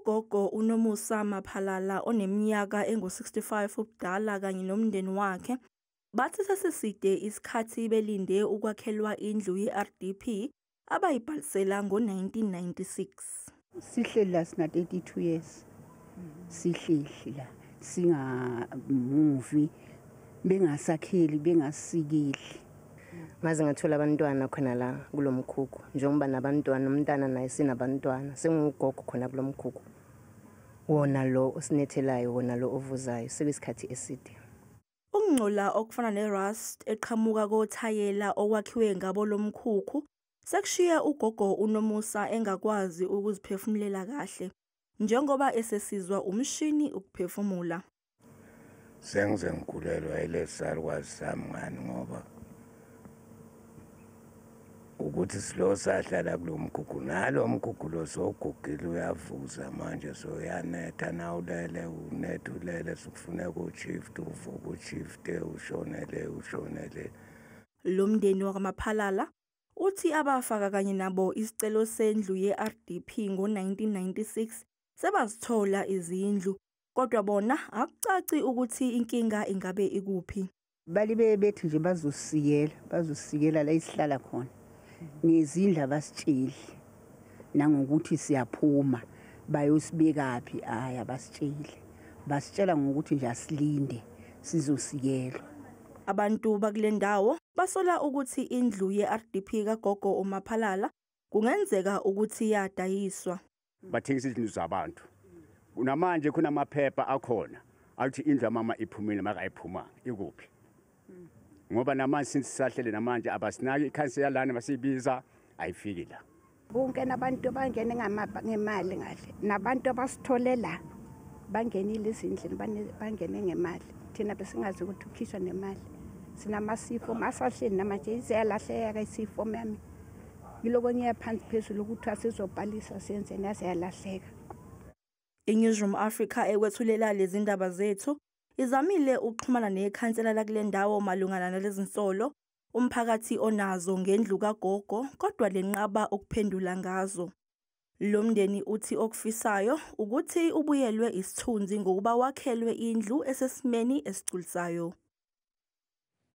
Ugogo uNomusa Maphalala oneminyaka engu-65 ubudala kanye nomndeni wakhe bathi sesiside isikhathi belinde ukwakhelwa indlu ye-RDP abayibhalisela ngo-1996. Sihleli la sina 32 years. Sihleli la singamuvi bengasakheli bengasikili. Maze ngathola abantwana khona la kulomkhukhu njengoba nabantwana umntana naye sinabantwana sengugogo khona kulomkhukhu. Wona lo osinethelayo wona lo ovuzayo sekuyisikhathi eside. Ukungcola okufana nerust eqhamuka kothayela okwakhiwe ngabo lomkhukhu sekushiya ugogo uNomusa engakwazi ukuziphefumulela kahle njengoba esesizwa umshini ukuphefumula. Sengize ngikhulelwa ilesarikwazi sami ngani ngoba ukuthi silo sahlala kulomkhukhu nalo mkhukhu lo sogugile uyavuza manje so yanetha nawulele unethulele sikufuneka ushift uvuka ushift ushonele. Lo mndeni wakwaMaphalala uthi abafaka kanye nabo isicelo sendlu ye-RDP ngo-1996 sebazithola izindlu kodwa bona akucaci ukuthi inkinga ingabe ikuphi. Balibe bethi nje bazosikela la isihlala khona. Ngezindlu abasitsheli nangokuthi siyaphuma bayosibekaphi abasitsheli. Basitshela ngokuthi nje asilinde sizosikelwa. Abantu bakule ndawo basola ukuthi indlu ye-RDP kagogo uMaphalala kungenzeka ukuthi yadayiswa. Bathengisa izindlu zabantu. Kunamanje kunamaphepha akhona athi indlu mama iphumile makayiphuma ikuphi. Ngoba namanje sinsisahlele namanje abasinaki ikhansela lana basibiza ayifiki la. Bonke nabantu bangene ngemali ngahle. Nabantu abasitholela bangenile izindlu bangene ngemali. Thina besingazi ukuthi ukhishwa nemali. Sinamasifo masahleli namanje iziyalahleka isifo mami. Yiloko ngiya phansi phezulu ukuthi asizobhalisa senze naziyalahleka. INewsroom Africa ekwethulela lezi ndaba zethu izamile ukuxhumana nekhansela lakule ndawo malungana nalezi nsolo umphakathi onazo ngendlu kagogo kodwa lenqaba ukuphendula ngazo. Lo mndeni uthi okufisayo ukuthi ubuyelwe isithunzi ngokuba wakhelwe indlu esesimeni esigculisayo.